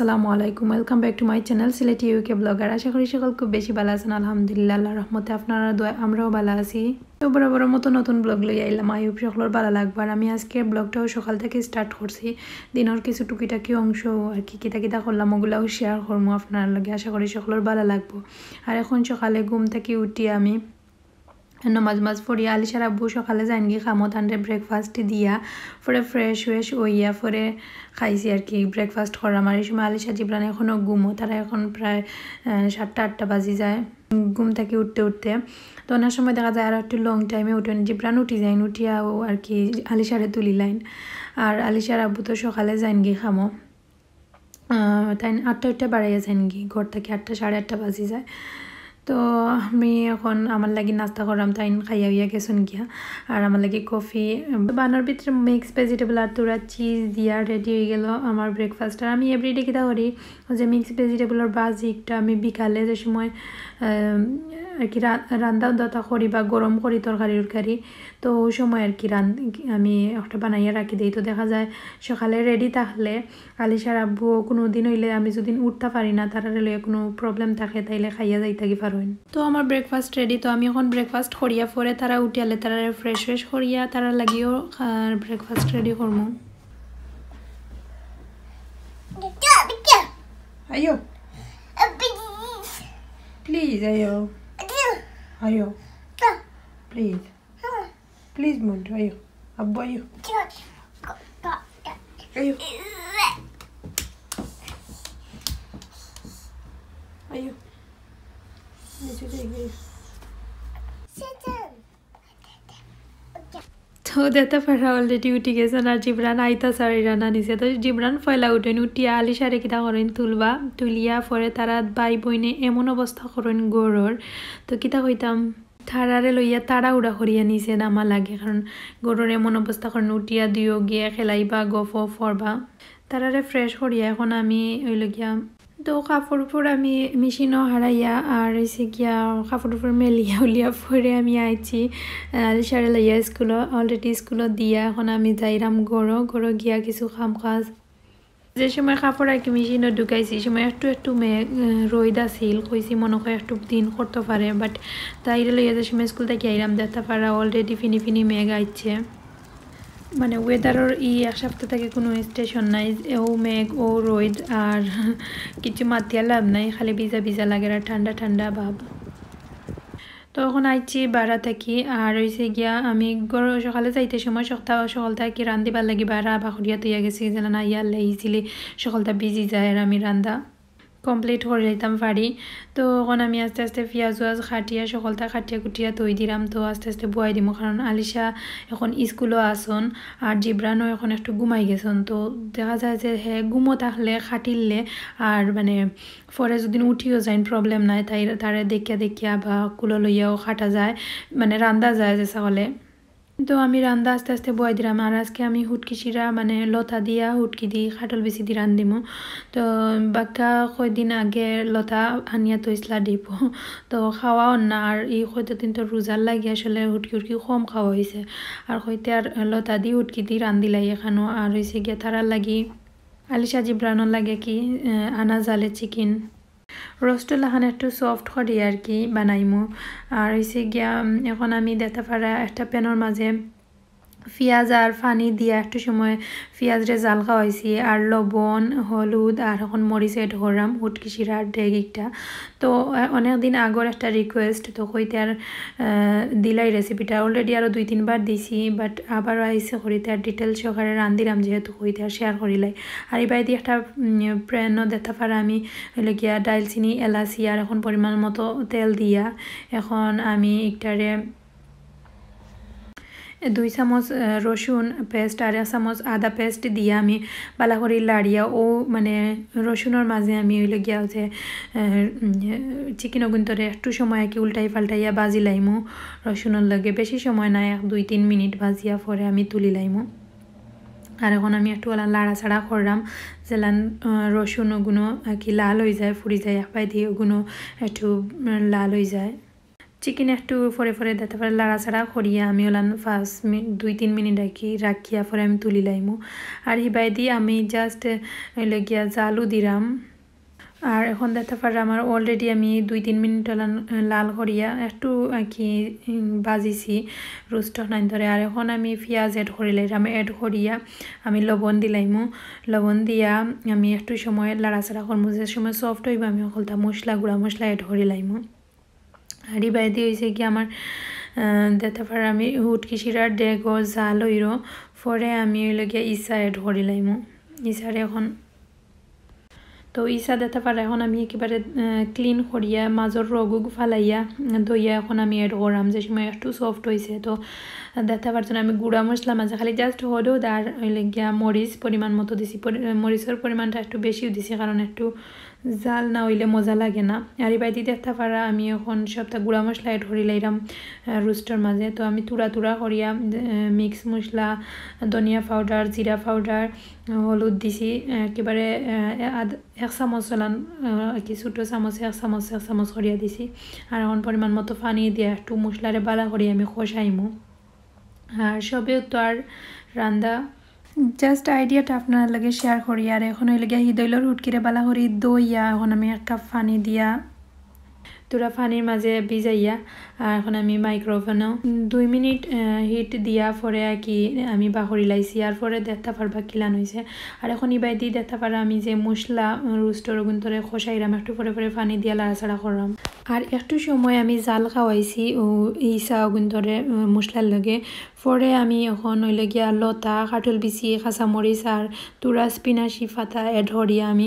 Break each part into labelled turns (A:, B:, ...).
A: আসসালামু আলাইকুম welcome back to my channel Sylheti UK blogger. আশা করি সকল খুব বেশি ভালো আছেন। আলহামদুলিল্লাহ, আল্লাহর রহমতে আপনারা দোয়া আমরাও ভালো আছি। তো বরাবর মতো নতুন ব্লগ লই আইলাম। আইব সকলের ভালো লাগবার। আমি আজকে ব্লগটাও সকাল থেকে স্টার্ট করছি। দিনের কিছু টুকিটাকি অংশ আর কি কিতা কিতা করলাম ওগুলাও শেয়ার করবো আপনার লগে। আশা করি সকলের ভালো লাগবো। আর এখন সকালে ঘুম থেকে উঠি আমি নমাজ পড়ি। আলিশার আব্বু সকালে যাইনগি খামত আনরে ব্রেকফাস্ট দিয়া পরে ফ্রেশ হইয়া পরে খাইছি আর কি ব্রেকফাস্ট করাম। আর এই সময় আলিশা জিবরান এখনও ঘুমো, তারা এখন প্রায় 7টা-8টা বাজি যায় ঘুম থেকে উঠতে। তো ওনার সময় দেখা যায় আর একটু লং টাইমে উঠেন। জিবরান উঠি যাইন, উঠিয়াও আর কি আলিশারে তুলি লাইন। আর আলিশার আব্বু তো সকালে যাইনগি খামো, তাই 8টা বাড়াইয়া যাইনগি ঘর থেকে 8টা-8:30 বাজি যায়। তো আমি এখন আমার লাগি নাস্তা করলাম, তাই খাইয়া হইয়া গেছেন গিয়া। আর আমার লাগি কফি বানার ভিতরে মিক্স ভেজিটেবল আর তোরা চিজ দিয়া রেডি হয়ে গেল আমার ব্রেকফাস্ট। আর আমি এভরিডে কিতা করি যে মিক্স ভেজিটেবলের বাজিটা আমি বিকালে যে সময় আর কি রান্না দাতা করি বা গরম করি তরকারি, তো ওই সময় আর কি আমি একটা বানাইয়া রাখি দিই। তো দেখা যায় সকালে রেডি থাকলে আলিশার আব্বু কোনো দিন হইলে আমি যদি উঠতে পারি না, তারা রেলে কোনো প্রবলেম থাকে তাইলে খাইয়া যাই থাকি পারবেন। তো আমার ব্রেকফাস্ট রেডি। তো আমি এখন ব্রেকফাস্ট করিয়া পরে তারা উঠিয়ালে তারা ফ্রেশ করিয়া তারা লাগিয়েও ব্রেকফাস্ট রেডি করবো। আয়ো প্লিজ, আয়ো আয়ো প্লিজ মন্টু, আয়ো আব্বু আয়ো আয়ো আয়ো তো দেখতে পারা অলরেডি উঠি গেছেন। আর জিবরান আইতা সারি রান্না নিছে। তো জিবরান ফয়লা উঠেন, উঠিয়া আলিশারে কিতা করেন তুলিয়া পরে তারা বাই বইনে এমন অবস্থা করেন গরুর। তো কিতা কইতাম তারারে লইয়া তারা উড়া করিয়া নিছে নামা লাগে, কারণ গরুর এমন অবস্থা করেন উঠিয়া দিও গিয়া খেলাইবা গফ ফরবা তারারে ফ্রেশ করিয়া। এখন আমি ওই গিয়া তো কাপড় উপর আমি মেশিনও হারাইয়া আর এসে গিয়া কাপড় উপর মেলিয়া উলিয়া পরে আমি আইছি আলিশারে লইয়া অলরেডি স্কুলত দিয়া। এখন আমি যাইরাম গড় গিয়া কিছু কাজ। যে সময় কাপড় আর কি মেশিনও ঢুকাইছি সময় একটু রোদ আছিল, কইছি মনে হয় একটু দিন করতে পারে, বাট তাইরে লইয়া যে সময় স্কুল থেকে আইরাম দেখতে পারা অলরেডি ফিনি মেঘ আইছে। মানে ওয়েদারের এক সপ্তাহ থেকে কোনো স্টেশন নাই, ও মেঘ ও রোদ আর কিছু মাতিয়া লাভ নাই, খালি ভিজা লাগে আর ঠান্ডা ভাব। তো এখন আইছি বাড়া থাকি। আর হয়েছে গিয়া আমি সকালে যাইতে সময় সকালটা কি রান্ধিবার লাগি বাড়া বাখরিয়া তৈয়া গেছি যেন না ইয়ার লাগিয়েছিলি সকালটা বিজি যায় আর আমি রান্ধা কমপ্লিট করে যাইতাম পারি। তো এখন আমি আস্তে পেঁয়াজ খাটিয়া সকালটা খাটিয়া কুটিয়া তৈ দিলাম। তো আস্তে বুয়াই দিব, কারণ আলিশা এখন স্কুলও আসন আর জিবরানও এখন একটু ঘুমাই গেছেন। তো দেখা যায় যে ঘুমো থাকলে খাটিলে আর মানে পরে যদি উঠিও যায় প্রবলেম নাই, তারে দেখিয়া বা কুলো লইয়াও খাটা যায়, মানে রান্দা যায় যে সকলে। তো আমি রান্দা আস্তে বয় দিলাম। আর আজকে আমি হুটকি শিরা মানে লতা দিয়া হুটকি দি খাটল বেশি দি রান্ধিমো। তো বাক্কা কয়দিন আগে লতা আনিয়া তৈসলা দিব, তো খাওয়াও না। আর এই কয়দিন তো রোজার লাগি আসলে হুটকি কম খাওয়া হয়েছে। আর হইতে আর লতা দি হুটকি দি রান্ধিলাই এখানো। আর হয়েছে গিয়ে তারার লাগি আলিশা জিবরানোর লাগে কি আনা জালে চিকেন রোস্টল এখন একটু সফট করি আর কি বানাইমু। আর হয়েছে গিয়া এখন আমি দেখতে পারা একটা প্যানের মাঝে পেঁয়াজ আর পানি দিয়া একটু সময় পেঁয়াজরে জাল খাওয়াইছি আর লবণ হলুদ আর এখন মরিচ এড করলাম হুটকি শিরার ডেগিকটা। তো অনেক দিন আগর একটা রিকোয়েস্ট, তো কইতে আর দিলাই রেসিপিটা অলরেডি আরও 2-3 বার দিছি, বাট আবারও আইসে করিতে আর ডিটেলস সহকারে রান্ধিলাম যেহেতু কইতে আর শেয়ার করিলাই। আর এবার দিয়ে একটা প্যানও দেখতে পারা আমি হইলে গিয়া ডালচিনি এলাচি আর এখন পরিমাণ মতো তেল দিয়া এখন আমি একটারে 2 চামচ রসুন পেস্ট আর 1 চামচ আদা পেস্ট দিয়ে আমি বালা করে লাড়িয়া ও মানে রসুনের মাঝে আমি হইলে গিয়া যে চিকেন গুন্তরে একটু সময় কি উল্টাই পাল্টাইয়া বাজি লাইমু রসুনের লাগে, বেশি সময় না 1-2-3 মিনিট ভাজিয়া পরে আমি তুলি লাইমু। আর এখন আমি একটু লাড়াচাড়া করলাম যেলান রসুন ওগুলো কি লাল হয়ে যায় ফুরি যায় একবার দিয়ে ওগুলো একটু লাল হয়ে যায়। চিকেন একটু ফরে ফরে দিতে পারে লাড়াচাড়া করিয়া আমি ওলান 2-3 মিনিট রাখিয়া পরে আমি তুলি লাইমু আর হিবাই দিয়ে আমি জাস্ট গিয়া জালু দিলাম আর এখন দেখতে পারে আমার অলরেডি আমি 2-3 মিনিট লাল করিয়া একটু কি বাজিছি রোস্ট নাই ধরে আর এখন আমি পেঁয়াজ এড করিলাম এড করিয়া আমি লবণ দিলাইমু লবণ দিয়া আমি একটু সময় লাড়াচাড়া করবো যে সময় সফট হইব আমি সকলটা মশলা গুঁড়া মশলা এড করিলাইমু আর এই বাইদি হয়েছে কি আমার দেখতে পারে আমি হুটকি শিরার ডেগো জাল হইর পরে আমি গিয়া ইসা এড করিলাইমু ইসার এখন তো ইসা দেখতে পারে এখন আমি একেবারে ক্লিন করিয়া মাজর রগুগ ফালাইয়া দইয়া এখন আমি এড করাম যে সময় একটু সফট হয়েছে তো দেখতে পারছেন আমি গুঁড়া মশলা মাঝে খালি জাস্ট হলুদ আর গিয়া মরিচ পরিমাণ মতো দিছি মরিচের পরিমাণটা একটু বেশিও দিছি কারণ একটু জাল না হইলে মজা লাগে না আর এই বাইদি দেখতে পারা আমি এখন সবটা গুঁড়া মশলা এড করি লাইরাম রোস্টের মাঝে তো আমি তুড়া করিয়া মিক্স মশলা ধনিয়া পাউডার জিরা পাউডার হলুদ দিছি একেবারে 1 চামচ চলান কি ছোটো চামচে 1 চামচ করিয়া দিছি আর এখন পরিমাণ মতো পানি দিয়া একটু মশলারে বালা করি আমি কষাইমু আর সবে তো আর রান্দা জাস্ট আইডিয়াটা আপনার লাগে শেয়ার করি আর এখন হইলে গিয়া হিদইলর হুটকিরে বালা করি দইয়া এখন আমি 1 কাপ পানি দিয়া তোরা পানির মাঝে ভিজাইয়া আর এখন আমি মাইক্রোওভেনও 2 মিনিট হিট দিয়া পরে কি আমি বাহরি লাইছি আর পরে দেখতে পারবা কিলান হয়েছে আর এখন ইবাই দিয়ে দেখতে পারা আমি যে মশলা রোস্টর গুন্তরে খসাইরাম একটু পরে পরে পানি দিয়া লাড়াচাড়া করলাম আর একটু সময় আমি জাল খাওয়াইছি ও ইসা গুন্তরে মশলার লগে পরে আমি এখন হইলে গিয়া লতা কাঠল বিচি কাঁচামরিচ আর তুরা স্পিনাশি পাতা এড করিয়া আমি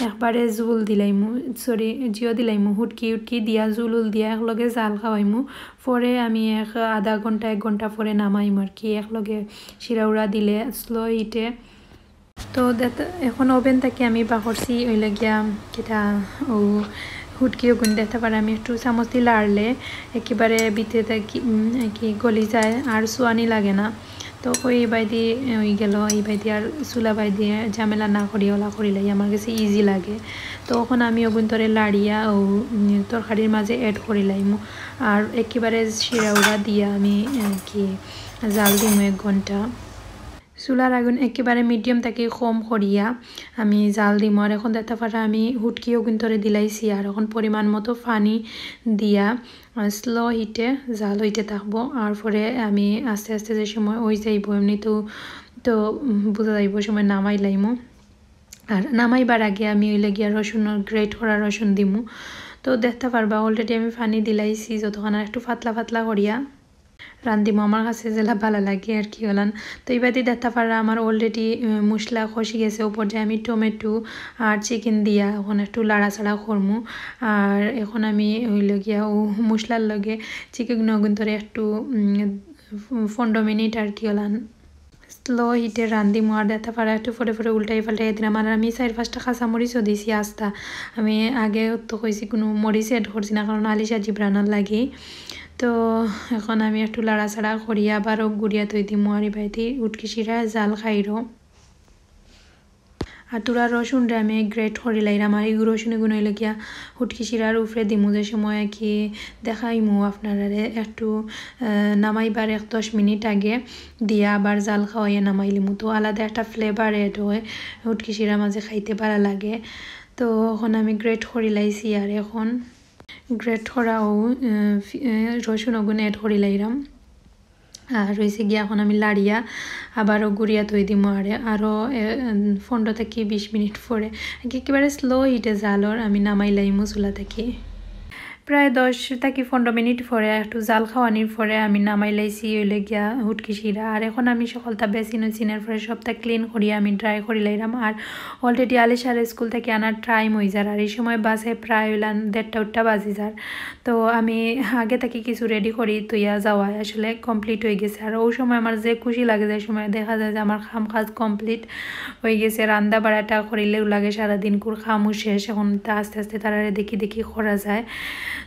A: একবারে জোল দিলাইমু জিও দিলাইমু হুটকি দিয়া জুল দিয়া একলগে জাল খাওয়াইমু পরে আমি আধা ঘন্টা 1 ঘন্টা পরে নামাইমু আর কি একলগে শিরাউড়া দিলে স্লো হিটে তো এখন ওভেন থেকে আমি বাহরছি হইলে গিয়া কিটা ও হুটকিও গুণ দেখতে পারে আমি একটু চামচ দিয়ে লাড়লে একেবারে ভিতরে কি গলি যায় আর সোয়ানি লাগে না তো ওই বাইদি ওই গেল এই বাইদি আর চুলা বাইদি ঝামেলা না করি ওলা করিলাই আমার কাছে ইজি লাগে তো ওখানে আমি অগুন্তরে লাড়িয়া ও তরকারির মাঝে এড করিলাইমু আর একেবারে শিরাউড়া দিয়া আমি কি জাল দিমু 1 ঘন্টা চুলার আগুন একেবারে মিডিয়াম থেকে কম করিয়া আমি জাল দিম আর এখন দেখতে পারা আমি হুটকিও গুন্তরে দিলাইছি আর এখন পরিমাণ মতো পানি দিয়া স্লো হিটে জাল হইতে থাকবো আর পরে আমি আস্তে আস্তে যে সময় ওই যাইব এমনি তো বোঝা যাইব সময় নামাই লাইমু আর নামাইবার আগে আমি ওইলে গিয়া রসুন গ্রেট করা রসুন দিমু তো দেখতে পারবা অলরেডি আমি পানি দিলাইছি যতক্ষণ আর একটু পাতলা করিয়া রান্দিমো আমার কাছে যেলা ভালো লাগে আর কি হলান তো এইবাদি দেখতে পারা আমার অলরেডি মশলা খসি গেছে উপর যে আমি টমেটো আর চিকেন দিয়া এখন একটু লাড়াচাড়া করমু আর এখন আমি হইল গিয়া ও মশলার লগে চিকেন ধরে একটু 15 মিনিট আর কি হলান স্লো হিটে রান্দিমু আর দেখতে পারা একটু পরে উল্টাই পাল্টাই দিলাম আর আমি 4-5টা কাঁচামরিচও দিছি আস্তা আমি আগে তো কইছি কোনো মরিচ এড করছি না কারণ আলিশা জিব্রানার লাগে তো এখন আমি একটু লাড়াচাড়া করিয়া আবারও গুড়িয়া তৈ দিমু আর বাইতি উটকি শিরা জাল খাইরো আর তুরা রসুনটা আমি গ্রেট করি লাইরাম আর এই রসুন এগুলো হইলে গিয়া হুটকি শিরার উপরে দিমু যে সময় কি দেখাইমু আপনারা একটু নামাইবার 10 মিনিট আগে দিয়া আবার জাল খাওয়াইয়া নামাইলিমু তো আলাদা একটা ফ্লেভার এড হয় হুটকি শিরা মাঝে খাইতে ভালো লাগে তো এখন আমি গ্রেট করি লাইছি আর এখন গ্রেট করা ও রসুন ওগুন এড করি লাইরাম আর রয়েছে গিয়া এখন আমি লাড়িয়া আবারও গুড়িয়া তৈ দিম আরও 15 থেকে 20 মিনিট পরে একেবারে স্লো হিটে জালর আমি নামাই লাইমু চুলা থেকে প্রায় 10 থেকে 15 মিনিট পরে একটু জাল খাওয়ানির পরে আমি নামাই লাইছি হইলে গিয়া হুটকি শিরা আর এখন আমি সকলটা বেসিন চিনের পরে সবটা ক্লিন করিয়া আমি ড্রাই করি লাইরাম আর অলরেডি আলিশার স্কুল থেকে আনার টাইম হয়ে যার আর এই সময় বাসে প্রায় হইলাম 1:30 বাজে যার তো আমি আগে থেকে কিছু রেডি করি তুইয়া যাওয়া আসলে কমপ্লিট হয়ে গেছে আর ওই সময় আমার যে খুশি লাগে যে সময় দেখা যায় যে আমার কাজ কমপ্লিট হয়ে গেছে রান্না বাড়াটা করিলেও লাগে সারাদিন কুর খামু শেষ এখন আস্তে আস্তে তারা দেখি করা যায়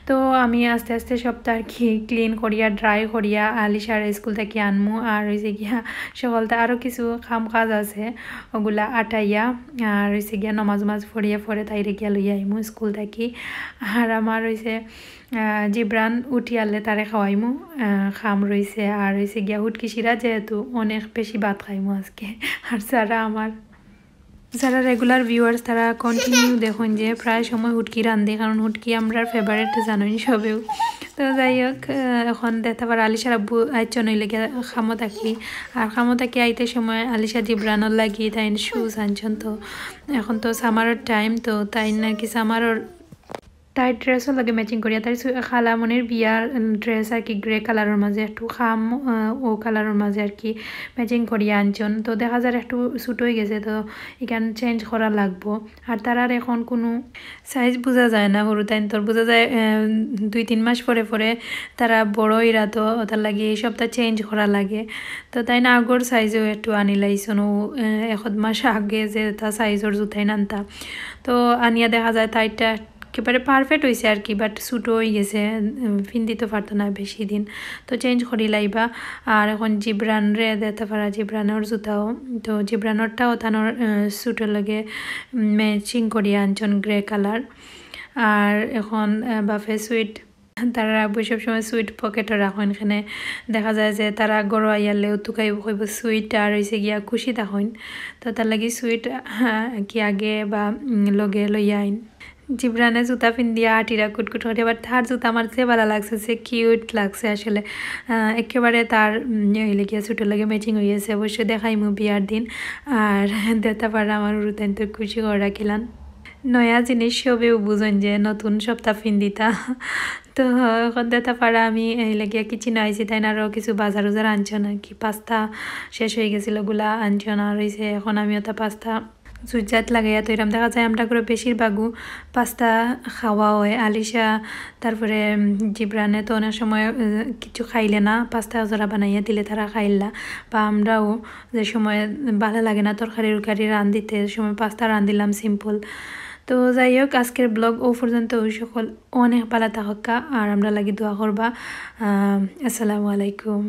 A: তো আমি আস্তে আস্তে সবটা আর কি ক্লিন করিয়া ড্রাই করিয়া আলিশার স্কুল থেকে আনমু আর হয়েছে গিয়া সকালটা আরও কিছু কাজ আছে ওগুলা আটাইয়া আর হয়েছে গিয়া নমাজ পড়িয়া পরে তাইরে গিয়া লইয়া আইমু স্কুল থেকে আর আমার হয়েছে জিব্রান উঠিয়ালে তারে খাওয়াইমু খাম রয়েছে আর হয়েছে গিয়া হুটকি শিরা যেহেতু অনেক বেশি ভাত খাইমু আজকে আর যারা রেগুলার ভিউয়ার্স তারা কন্টিনিউ দেখুন যে প্রায় সময় হুটকি রান্ধে কারণ হুটকি আমরা ফেভারিট জানোই সবেও তো যাই হোক এখন দেখতে পারে আলিশার আব্বু আইচ নইলে খামো থাকি আর খামো থাকি আইতে সময় আলিশা জিব্রানোর লাগি তাই শুজ আনছেন তো এখন তো সামারের টাইম তো তাই নাকি সামারের তাই ড্রেসও লাগে ম্যাচিং করিয়া তাই খালামনির বিয়ার ড্রেস আর কি গ্রে কালারের মাঝে একটু খাম ও কালারের মাঝে আর কি ম্যাচিং করিয়া আনছন তো দেখা যায় একটু ছোট হয়ে গেছে তো এখান চেঞ্জ করা লাগবো আর তারার এখন কোনো সাইজ বোঝা যায় না সরু তাই তোর বোঝা যায় 2-3 মাস পরে পরে তারা বড় ইরা তো তার লাগে এই সবটা চেঞ্জ করা লাগে তো তাই না আগর সাইজও একটু আনি লাইছন ও 1 মাস আগে যে তা সাইজর জুতাই নানতা তো আনিয়া দেখা যায় তাইটা একেবারে পারফেক্ট হয়েছে আর কি বাট ছোটো হয়ে গেছে ফিন্দি তো পারতো না বেশি দিন তো চেঞ্জ করি লাইবা আর এখন জিব্রান রে দিতে পারা জিব্রানোর জুতাও তো জিব্রানোরটাও তানোর ছোটোর লগে ম্যাচিং করিয়া আনছন গ্রে কালার আর এখন বাফে সুইট তারা বই সবসময় সুইট পকেটও রাখেন এখানে দেখা যায় যে তারা গড় আইয়ালেও তুকাই কইব সুইট আর হয়েছে গিয়া খুশি থাকেন তো তার লাগি সুইট কি আগে বা লগে লইয়া আইন জিব্রানে জুতা পিন্দিয়া আটিরা কুটকুট করে এবার তার জুতা আমার চেয়ে ভালো লাগছে সে কিউট লাগছে আসলে একেবারে তার লেগিয়া ছোটো লাগে ম্যাচিং হয়েছে অবশ্যই দেখাইমু বিয়ার দিন আর দেতা পারা আমার উরুতেন তো খুশি করে রাখিলাম নয়া জিনিস সবেও বুঝেন যে নতুন সপ্তাহ পিন্দিতা তো এখন দেতা পারা আমি এই লাগিয়া কিচেনে আইছি তাই আরও কিছু বাজার উজার আনছন আর কি পাস্তা শেষ হয়ে গেছিলো গুলা আনছন আর হয়েছে এখন আমি ওটা পাস্তা সুজাত লাগাইয়া তো এরম দেখা যায় আমরা করে বেশিরভাগও পাস্তা খাওয়া হয় আলিশা তারপরে জিব্রানে তো অনেক সময় কিছু খাইলে না পাস্তা জরা বানাইয়া দিলে তারা খাইলা বা আমরাও যে সময় ভালো লাগে না তরকারি রান্ধিতে সময় পাস্তা রান্ধিলাম সিম্পল তো যাই হোক আজকের ব্লগ ও পর্যন্ত ওই সকল অনেক ভালো থাকা আর আমরা লাগি দোয়া করবা আসসালামু আলাইকুম।